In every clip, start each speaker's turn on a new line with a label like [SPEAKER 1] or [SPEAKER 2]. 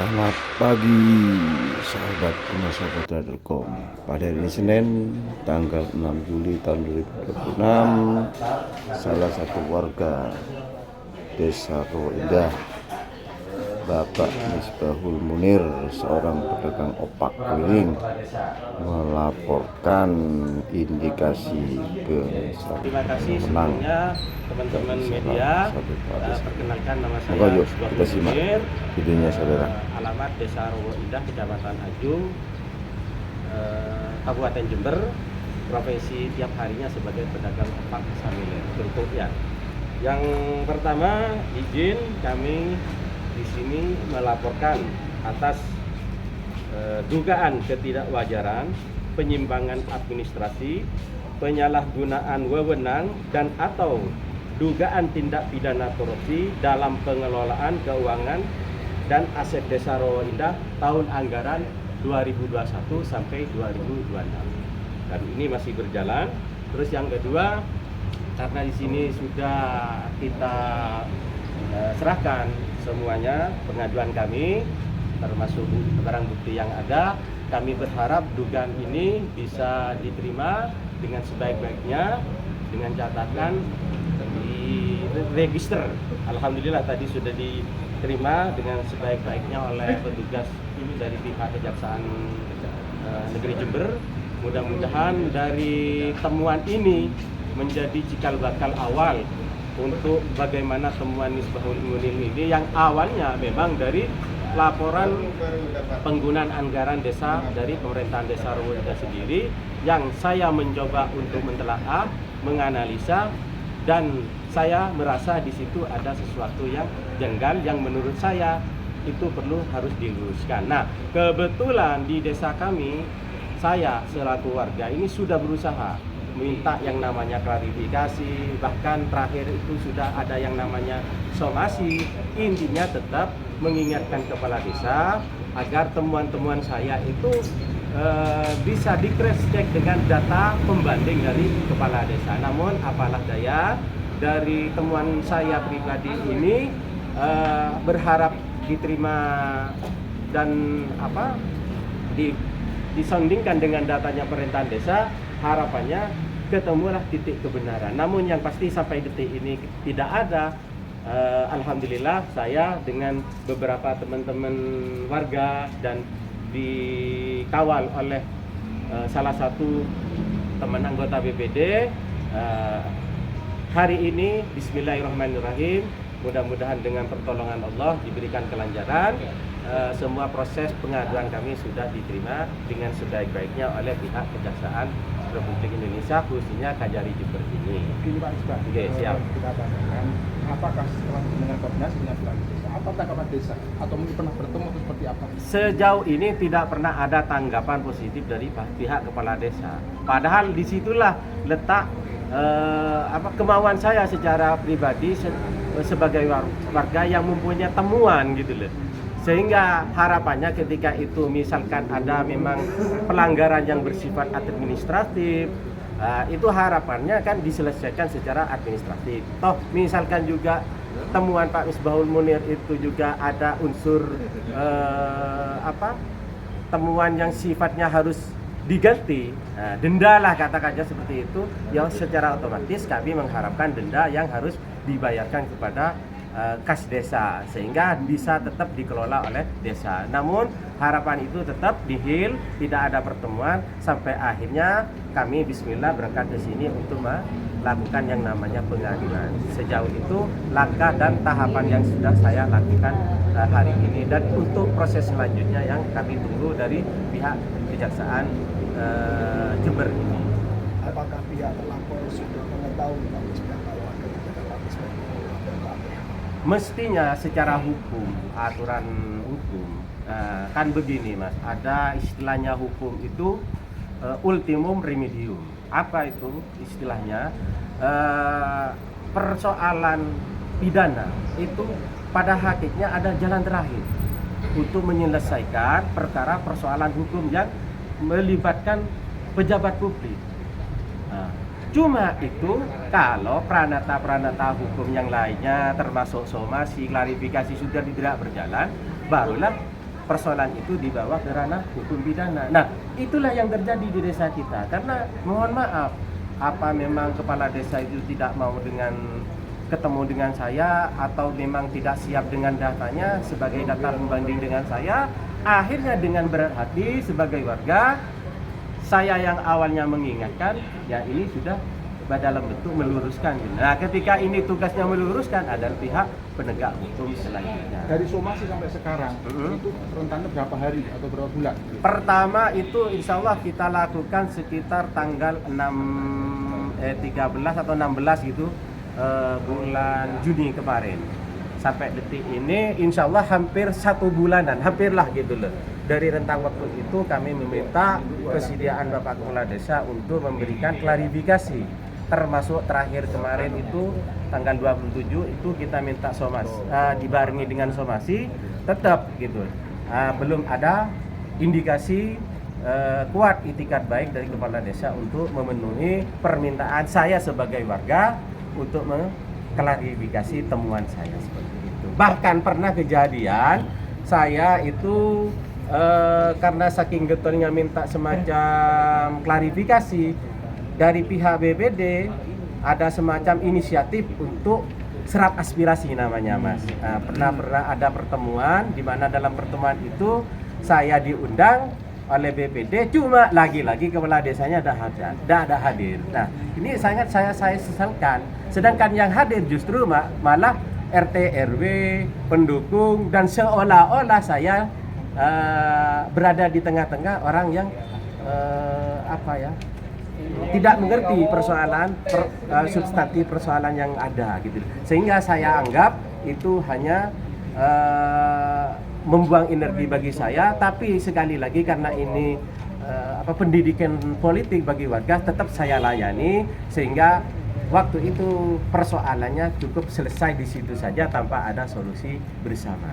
[SPEAKER 1] Selamat pagi sahabat Sahabat.com. Pada hari ini Senin tanggal 6 Juli tahun 2026, salah satu warga Desa Rawa Indah, Bapak Misbahul Munir, seorang pedagang opak keliling, melaporkan indikasi ke
[SPEAKER 2] Terima kasih sebelumnya teman-teman media. Perkenalkan nama saya Misbahul Munir.
[SPEAKER 1] Videonya saudara.
[SPEAKER 2] Alamat Desa Rawa Indah, Kecamatan Ajung, Kabupaten Jember. Profesi tiap harinya sebagai pedagang opak sambil kerupuk ya. Yang pertama, izin kami di sini melaporkan atas dugaan ketidakwajaran, penyimpangan administrasi, penyalahgunaan wewenang dan atau dugaan tindak pidana korupsi dalam pengelolaan keuangan dan aset Desa Rawa Indah tahun anggaran 2021 sampai 2026. Dan ini masih berjalan. Terus yang kedua, karena di sini sudah kita serahkan semuanya pengaduan kami, termasuk barang bukti yang ada, kami berharap dugaan ini bisa diterima dengan sebaik-baiknya, dengan catatan di register. Alhamdulillah tadi sudah diterima dengan sebaik-baiknya oleh petugas dari pihak Kejaksaan Negeri Jember. Mudah-mudahan dari temuan ini menjadi cikal bakal awal untuk bagaimana temuan Misbahul Munir ini yang awalnya memang dari laporan penggunaan anggaran desa dari pemerintahan Desa Rawa Indah sendiri, yang saya mencoba untuk mentelaah, menganalisa, dan saya merasa di situ ada sesuatu yang janggal yang menurut saya itu perlu harus diluruskan. Nah, kebetulan di desa kami, saya selaku warga ini sudah berusaha minta yang namanya klarifikasi, bahkan terakhir itu sudah ada yang namanya somasi. Intinya tetap mengingatkan kepala desa agar temuan-temuan saya itu bisa di cross check dengan data pembanding dari kepala desa. Namun apalah daya, dari temuan saya pribadi ini berharap diterima dan disandingkan dengan datanya pemerintahan desa, harapannya ketemulah titik kebenaran. Namun yang pasti sampai detik ini tidak ada. Alhamdulillah saya dengan beberapa teman-teman warga dan dikawal oleh salah satu teman anggota BPD, hari ini bismillahirrahmanirrahim, mudah-mudahan dengan pertolongan Allah diberikan kelancaran. Semua proses pengaduan kami sudah diterima dengan sebaik-baiknya oleh pihak Kejaksaan Republik Indonesia, khususnya Kajari Jember ini.
[SPEAKER 3] Gini Pak Misbah,
[SPEAKER 2] Oke, siap.
[SPEAKER 3] Kita tanyakan, apakah setelah dengan koordinasi dengan pihak desa atau tanggapan desa, atau mungkin pernah bertemu atau seperti apa?
[SPEAKER 2] Sejauh ini tidak pernah ada tanggapan positif dari pihak kepala desa. Padahal disitulah letak kemauan saya secara pribadi sebagai warga yang mempunyai temuan gitu loh. Sehingga harapannya ketika itu misalkan ada memang pelanggaran yang bersifat administratif, itu harapannya kan diselesaikan secara administratif. Toh misalkan juga temuan Pak Misbahul Munir itu juga ada unsur temuan yang sifatnya harus diganti, denda lah katakannya seperti itu, yang secara otomatis kami mengharapkan denda yang harus dibayarkan kepada kas desa sehingga bisa tetap dikelola oleh desa. Namun harapan itu tetap nihil, tidak ada pertemuan sampai akhirnya kami bismillah berangkat ke sini untuk melakukan yang namanya pengaduan. Sejauh itu langkah dan tahapan yang sudah saya lakukan hari ini, dan untuk proses selanjutnya yang kami tunggu dari pihak Kejaksaan Jember ini.
[SPEAKER 3] Apakah pihak terlapor sudah mengetahui Pak Misbah kalau ada tindakan Pak Misbah itu ada apa?
[SPEAKER 2] Mestinya secara hukum, aturan hukum, kan begini Mas, ada istilahnya hukum itu ultimum remedium. Apa itu istilahnya? Persoalan pidana itu pada hakikatnya ada jalan terakhir untuk menyelesaikan perkara persoalan hukum yang melibatkan pejabat publik. Cuma itu kalau pranata-pranata hukum yang lainnya termasuk somasi, klarifikasi sudah tidak berjalan, barulah persoalan itu dibawa ke ranah hukum pidana. Nah, itulah yang terjadi di desa kita. Karena mohon maaf, apa memang kepala desa itu tidak mau ketemu dengan saya, atau memang tidak siap dengan datanya sebagai data pembanding dengan saya, akhirnya dengan berat hati sebagai warga, saya yang awalnya mengingatkan, ya ini sudah dalam bentuk meluruskan. Nah, ketika ini tugasnya meluruskan, ada pihak penegak hukum selanjutnya.
[SPEAKER 3] Dari somasi sampai sekarang, itu rentannya berapa hari atau berapa bulan?
[SPEAKER 2] Pertama itu insya Allah kita lakukan sekitar tanggal 13 atau 16 gitu, bulan Juni kemarin. Sampai detik ini insya Allah hampir 1 bulanan, hampirlah gitu loh. Dari rentang waktu itu kami meminta kesediaan Bapak Kepala Desa untuk memberikan klarifikasi. Termasuk terakhir kemarin itu tanggal 27 itu kita minta somasi, dibarengi dengan somasi, tetap gitu. Belum ada indikasi kuat itikat baik dari Kepala Desa untuk memenuhi permintaan saya sebagai warga untuk mengklarifikasi temuan saya seperti itu. Bahkan pernah kejadian saya itu karena saking getolnya minta semacam klarifikasi dari pihak BPD, ada semacam inisiatif untuk serap aspirasi namanya, Mas. Pernah ada pertemuan di mana dalam pertemuan itu saya diundang oleh BPD, cuma lagi-lagi kepala desanya tidak ada hadir. Nah, ini sangat saya sesalkan. Sedangkan yang hadir justru malah RT RW, pendukung, dan seolah-olah saya berada di tengah-tengah orang yang tidak mengerti persoalan substantif persoalan yang ada gitu. Sehingga saya anggap itu hanya membuang energi bagi saya, tapi sekali lagi karena ini pendidikan politik bagi warga, tetap saya layani sehingga waktu itu persoalannya cukup selesai di situ saja tanpa ada solusi bersama.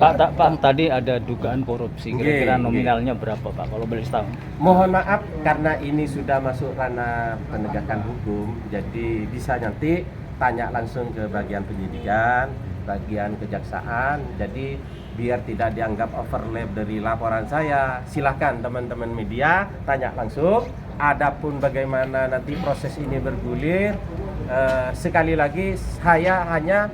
[SPEAKER 4] Pak, tadi ada dugaan korupsi, kira-kira nominalnya berapa Pak kalau boleh tahu?
[SPEAKER 2] Mohon maaf karena ini sudah masuk ranah penegakan hukum, jadi bisa nanti tanya langsung ke bagian penyidikan, bagian kejaksaan. Jadi biar tidak dianggap overlap dari laporan saya, silahkan teman-teman media tanya langsung. Adapun bagaimana nanti proses ini bergulir, sekali lagi saya hanya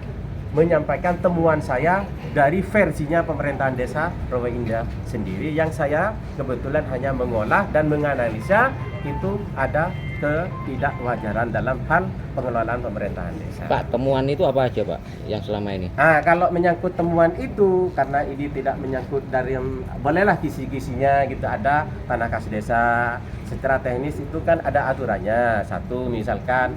[SPEAKER 2] menyampaikan temuan saya dari versinya pemerintahan desa Rawa Indah sendiri, yang saya kebetulan hanya mengolah dan menganalisa itu ada ketidakwajaran dalam hal pengelolaan pemerintahan desa.
[SPEAKER 5] Pak, temuan itu apa aja Pak yang selama ini?
[SPEAKER 2] Kalau menyangkut temuan itu, karena ini tidak menyangkut dari bolehlah kisi-kisinya gitu, ada tanah kas desa. Secara teknis itu kan ada aturannya. Satu misalkan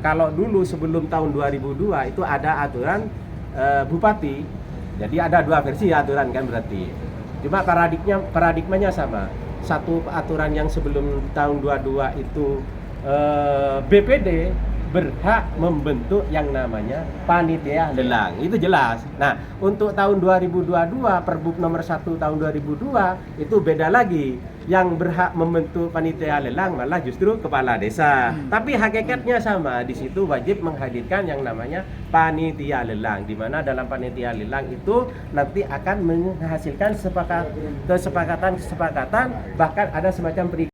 [SPEAKER 2] kalau dulu sebelum tahun 2002 itu ada aturan bupati. Jadi ada 2 versi aturan kan berarti. Cuma paradigmanya sama. Satu aturan yang sebelum tahun 22 itu BPD berhak membentuk yang namanya panitia lelang. Itu jelas. Nah, untuk tahun 2022 Perbup nomor 1 tahun 2002 itu beda lagi. Yang berhak membentuk panitia lelang malah justru kepala desa. Tapi hakikatnya sama. Di situ wajib menghadirkan yang namanya panitia lelang, di mana dalam panitia lelang itu nanti akan menghasilkan kesepakatan, bahkan ada semacam